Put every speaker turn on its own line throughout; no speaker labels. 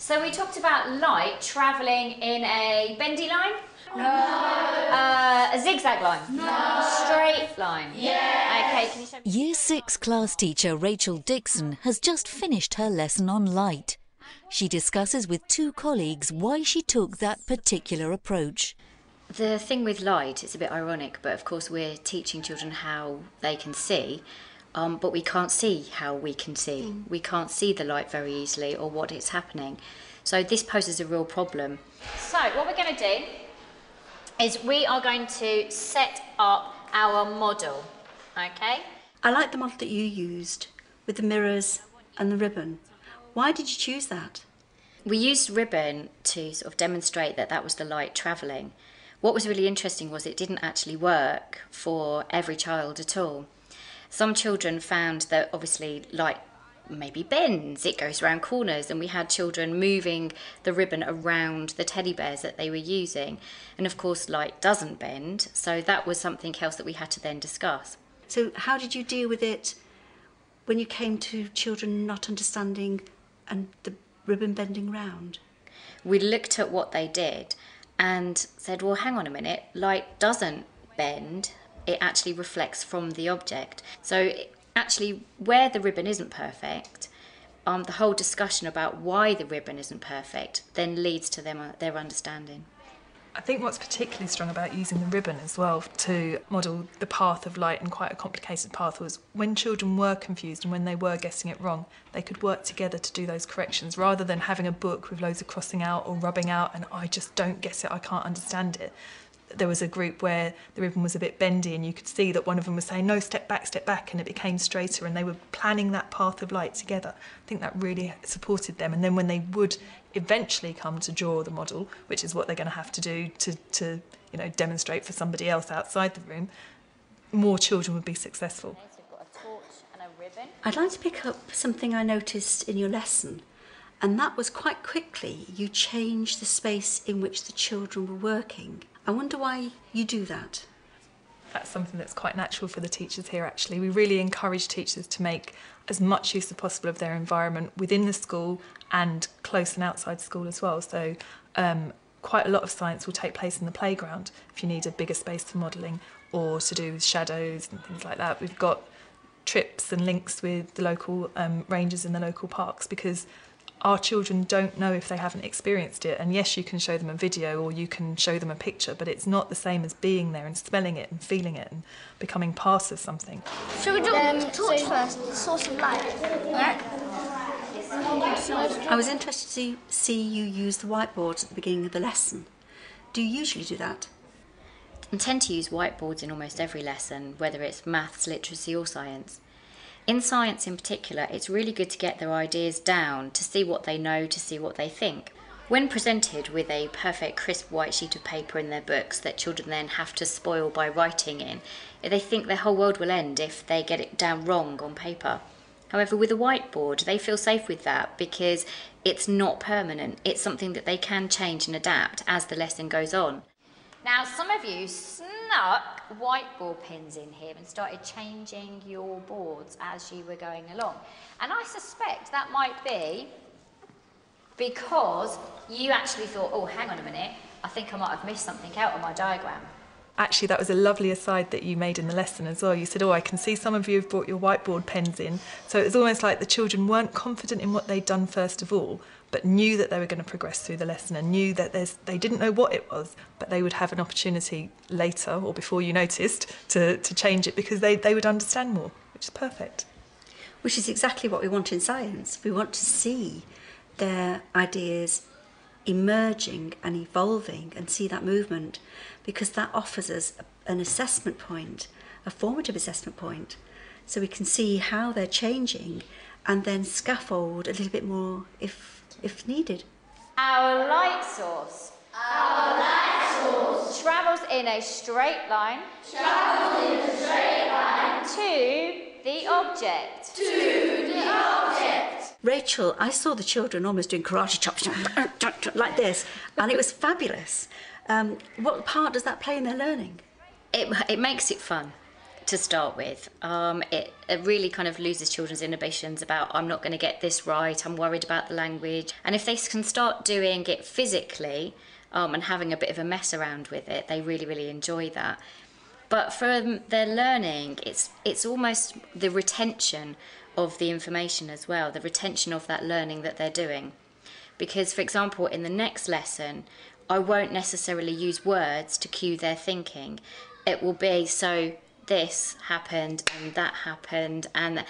So we talked about light travelling in a bendy line? No. A zigzag line? No. Straight line? Yeah. Okay, can you show me?
Year 6 class teacher Rachel Dixon has just finished her lesson on light. She discusses with two colleagues why she took that particular approach.
The thing with light, it's a bit ironic, but of course we're teaching children how they can see, but we can't see how we can see. We can't see the light very easily or what is happening. So this poses a real problem. So what we're going to do is we are going to set up our model, okay?
I like the model that you used with the mirrors and the ribbon. Why did you choose that?
We used ribbon to sort of demonstrate that that was the light travelling. What was really interesting was it didn't actually work for every child at all. Some children found that obviously light maybe bends, it goes around corners, and we had children moving the ribbon around the teddy bears that they were using. And of course light doesn't bend, so that was something else that we had to then discuss.
So how did you deal with it when you came to children not understanding and the ribbon bending round?
We looked at what they did and said, well, hang on a minute, light doesn't bend, it actually reflects from the object. So actually, where the ribbon isn't perfect, the whole discussion about why the ribbon isn't perfect then leads to their understanding.
I think what's particularly strong about using the ribbon as well to model the path of light, and quite a complicated path, was when children were confused and when they were getting it wrong, they could work together to do those corrections rather than having a book with loads of crossing out or rubbing out and I just don't get it, I can't understand it. There was a group where the ribbon was a bit bendy and you could see that one of them was saying, no, step back, and it became straighter, and they were planning that path of light together. I think that really supported them. And then when they would eventually come to draw the model, which is what they're going to have to do to demonstrate for somebody else outside the room, more children would be successful.
So we've got a torch and a ribbon.
I'd like to pick up something I noticed in your lesson, and that was quite quickly you changed the space in which the children were working. I wonder why you do that.
That's something that's quite natural for the teachers here, actually. We really encourage teachers to make as much use as possible of their environment within the school and close and outside school as well. So quite a lot of science will take place in the playground if you need a bigger space for modelling or to do with shadows and things like that. We've got trips and links with the local rangers in the local parks, because our children don't know if they haven't experienced it. And yes, you can show them a video or you can show them a picture, but it's not the same as being there and smelling it and feeling it and becoming part of something.
Shall we do the torch first, the source of light? Right?
I was interested to see you use the whiteboards at the beginning of the lesson. Do you usually do that?
I tend to use whiteboards in almost every lesson, whether it's maths, literacy or science. In science in particular, it's really good to get their ideas down, to see what they know, to see what they think. When presented with a perfect crisp white sheet of paper in their books that children then have to spoil by writing in, they think their whole world will end if they get it down wrong on paper. However, with a whiteboard, they feel safe with that because it's not permanent. It's something that they can change and adapt as the lesson goes on. Now, some of you snuck whiteboard pins in here and started changing your boards as you were going along. And I suspect that might be because you actually thought, oh, hang on a minute, I think I might have missed something out on my diagram.
Actually, that was a lovely aside that you made in the lesson as well. You said, oh, I can see some of you have brought your whiteboard pens in. So it was almost like the children weren't confident in what they'd done first of all, but knew that they were going to progress through the lesson and knew that they didn't know what it was, but they would have an opportunity later or before you noticed to change it because they would understand more, which is perfect.
Which is exactly what we want in science. We want to see their ideas emerging and evolving and see that movement, because that offers us an assessment point, a formative assessment point, so we can see how they're changing and then scaffold a little bit more if needed.
Our light source travels in a straight line to the object.
Rachel, I saw the children almost doing karate chops like this, and it was fabulous. What part does that play in their learning?
It makes it fun. to start with. It really kind of loses children's inhibitions about, I'm not going to get this right, I'm worried about the language. And if they can start doing it physically and having a bit of a mess around with it, they really, really enjoy that. But for their learning, it's almost the retention of the information as well, the retention of that learning that they're doing. Because, for example, in the next lesson, I won't necessarily use words to cue their thinking. It will be, so this happened and that happened, and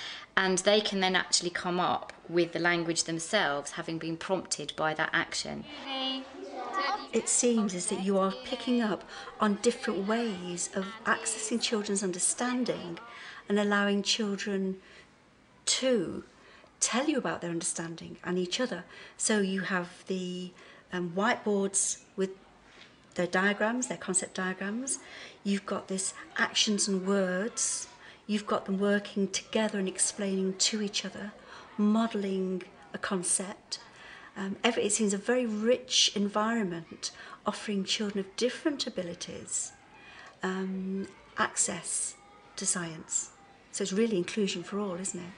they can then actually come up with the language themselves, having been prompted by that action.
It seems is that you are picking up on different ways of accessing children's understanding and allowing children to tell you about their understanding and each other. So you have the whiteboards with their diagrams, their concept diagrams. You've got this actions and words. You've got them working together and explaining to each other, modelling a concept. It seems a very rich environment, offering children of different abilities access to science. So it's really inclusion for all, isn't it?